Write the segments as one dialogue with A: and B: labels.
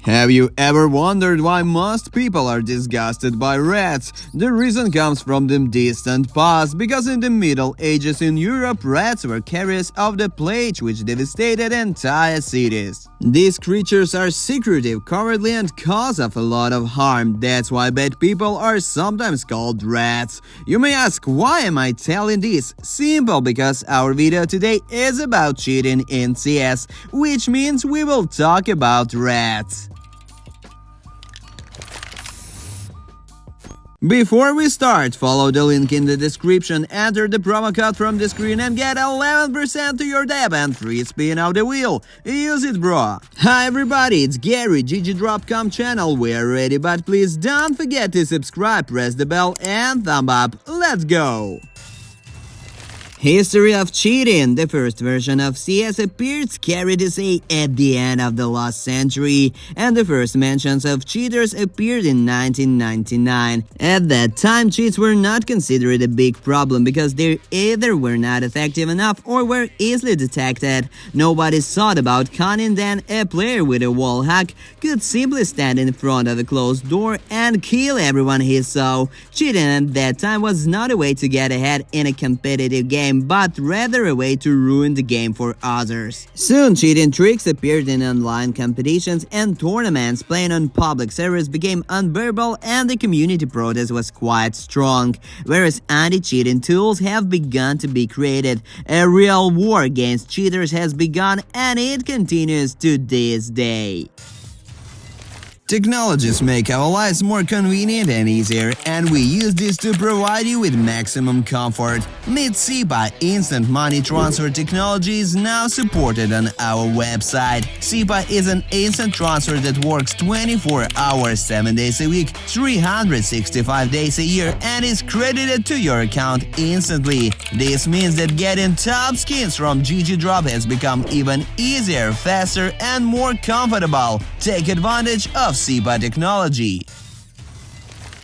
A: Have you ever wondered why most people are disgusted by rats? The reason comes from the distant past, because in the Middle Ages in Europe, rats were carriers of the plague which devastated entire cities. These creatures are secretive, cowardly, and cause of a lot of harm. That's why bad people are sometimes called rats. You may ask, why am I telling this? Simple, because our video today is about cheating in CS, which means we will talk about rats. Before we start, follow the link in the description, enter the promo code from the screen and get 11% to your tab and free spin of the wheel. Use it, bro! Hi everybody, it's Gary, GGDROP channel. We're ready, but please don't forget to subscribe, press the bell and thumb up. Let's go! History of cheating. The first version of CS appeared scary to say at the end of the last century, and the first mentions of cheaters appeared in 1999. At that time, cheats were not considered a big problem because they either were not effective enough or were easily detected. Nobody thought about conning. Then a player with a wallhack could simply stand in front of a closed door and kill everyone he saw. Cheating at that time was not a way to get ahead in a competitive game, but rather a way to ruin the game for others. Soon, cheating tricks appeared in online competitions and tournaments. Playing on public servers became unbearable and the community protest was quite strong, whereas anti-cheating tools have begun to be created. A real war against cheaters has begun and it continues to this day. Technologies make our lives more convenient and easier, and we use this to provide you with maximum comfort. Meet SEPA. Instant money transfer technology is now supported on our website. SEPA is an instant transfer that works 24 hours, 7 days a week, 365 days a year, and is credited to your account instantly. This means that getting top skins from GGDROP has become even easier, faster, and more comfortable. Take advantage of SEPA technology.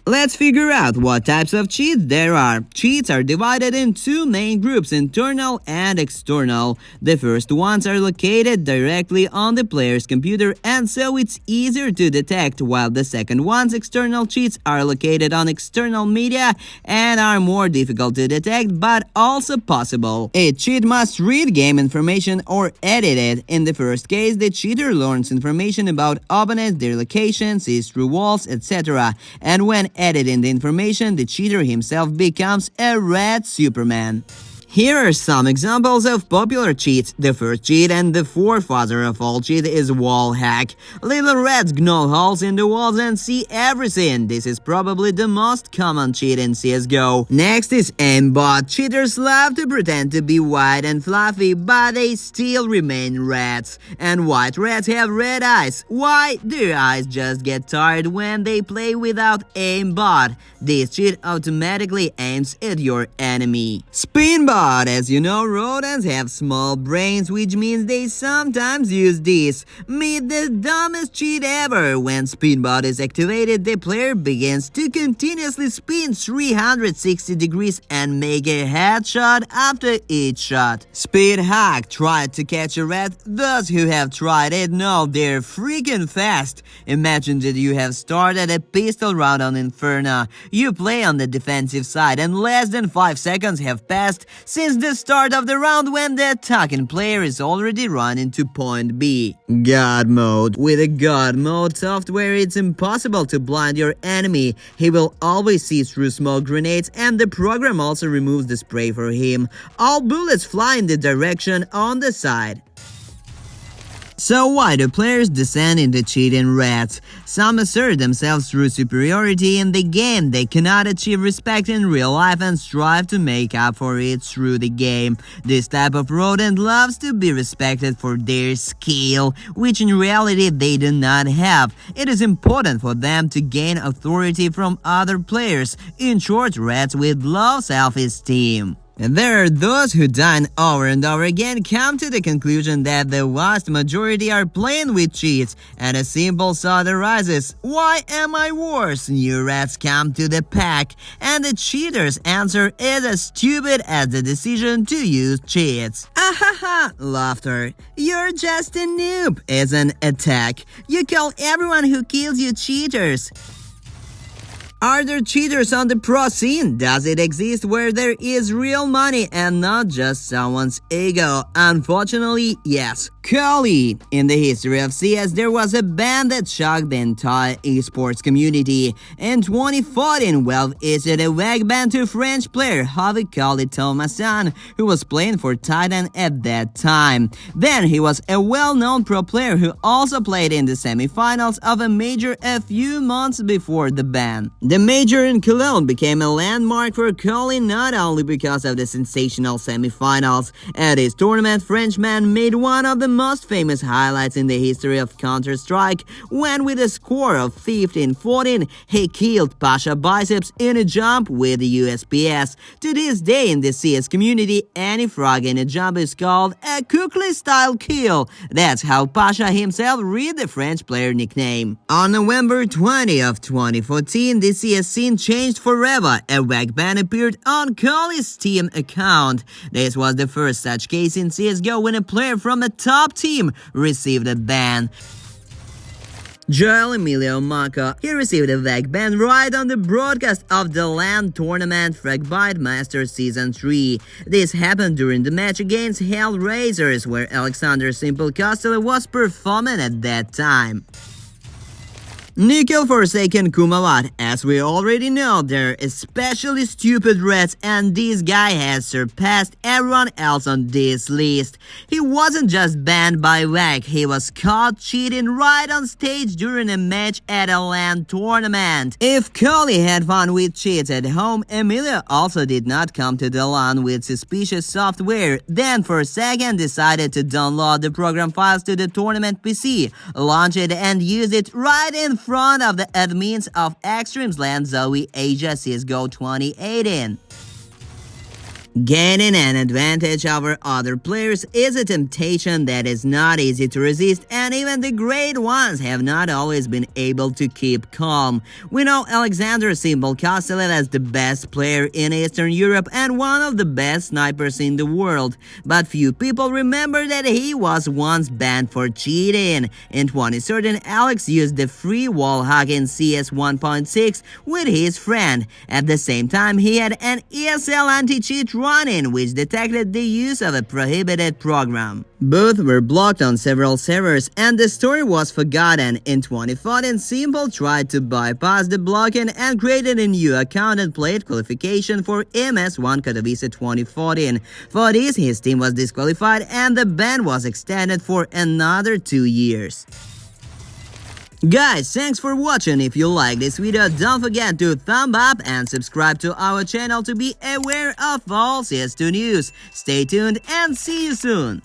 A: Let's figure out what types of cheats there are. Cheats are divided in two main groups, internal and external. The first ones are located directly on the player's computer and so it's easier to detect, while the second ones, external cheats, are located on external media and are more difficult to detect but also possible. A cheat must read game information or edit it. In the first case, the cheater learns information about opponents, their location, sees through walls, etc. And when editing the information, the cheater himself becomes a rat Superman. Here are some examples of popular cheats. The first cheat and the forefather of all cheat is Wallhack. Little rats gnaw holes in the walls and see everything. This is probably the most common cheat in CSGO. Next is Aimbot. Cheaters love to pretend to be white and fluffy, but they still remain rats. And white rats have red eyes. Why? Their eyes just get tired when they play without Aimbot. This cheat automatically aims at your enemy. Spinbot. As you know, rodents have small brains, which means they sometimes use this. Meet the dumbest cheat ever. When Spinbot is activated, the player begins to continuously spin 360 degrees and make a headshot after each shot. Speed hack. Tried to catch a rat. Those who have tried it know they're freaking fast. Imagine that you have started a pistol round on Inferno. You play on the defensive side and less than 5 seconds have passed since the start of the round when the attacking player is already running to point B. God mode. With a God mode software, it's impossible to blind your enemy. He will always see through smoke grenades and the program also removes the spray for him. All bullets fly in the direction on the side. So why do players descend into cheating rats? Some assert themselves through superiority in the game. They cannot achieve respect in real life and strive to make up for it through the game. This type of rodent loves to be respected for their skill, which in reality they do not have. It is important for them to gain authority from other players. In short, rats with low self-esteem. There are those who dine over and over again come to the conclusion that the vast majority are playing with cheats, and a simple thought arises: why am I worse? New rats come to the pack, and the cheater's answer is as stupid as the decision to use cheats. Ahaha, laughter. You're just a noob is an attack. You call everyone who kills you cheaters. Are there cheaters on the pro scene? Does it exist where there is real money and not just someone's ego? Unfortunately, yes. Curly. In the history of CS, there was a ban that shocked the entire eSports community. In 2014, Valve issued a WAG ban to French player Javi Curly Thomasin, who was playing for Titan at that time. Then he was a well-known pro player who also played in the semifinals of a major a few months before the ban. The major in Cologne became a landmark for Curly not only because of the sensational semifinals. At his tournament, Frenchman made one of the most famous highlights in the history of Counter-Strike when, with a score of 15-14, he killed Pasha Biceps in a jump with the USPS. To this day in the CS community, any frag in a jump is called a Kukli-style kill. That's how Pasha himself read the French player nickname. On November 20 of 2014, the CS scene changed forever. A WAG ban appeared on Curly's Steam account. This was the first such case in CSGO when a player from a top team received a ban. Joel Emilio Mako. He received a WAG ban right on the broadcast of the LAN tournament Fragmite Masters Season 3. This happened during the match against Hellraisers, where Alexander Simple Costello was performing at that time. Nickel Forsaken Kumavat. As we already know, they're especially stupid rats, and this guy has surpassed everyone else on this list. He wasn't just banned by WAG, he was caught cheating right on stage during a match at a LAN tournament. If Curly had fun with cheats at home, Emilio also did not come to the LAN with suspicious software, then for a second decided to download the program files to the tournament PC, launch it and use it right in front of the admins of Extreme's LAN Zoe Asia CSGO 2018. Gaining an advantage over other players is a temptation that is not easy to resist, and even the great ones have not always been able to keep calm. We know Alexander Simple Costello as the best player in Eastern Europe and one of the best snipers in the world, but few people remember that he was once banned for cheating. In 2013, Alex used the free Wallhack in CS 1.6 with his friend. At the same time, he had an ESL anti-cheat run-in which detected the use of a prohibited program. Both were blocked on several servers, and the story was forgotten. In 2014, Simple tried to bypass the blocking and created a new account and played qualification for MS1 Katowice 2014. For this, his team was disqualified and the ban was extended for another 2 years. Guys, thanks for watching. If you like this video, don't forget to thumb up and subscribe to our channel to be aware of all CS2 news. Stay tuned and see you soon.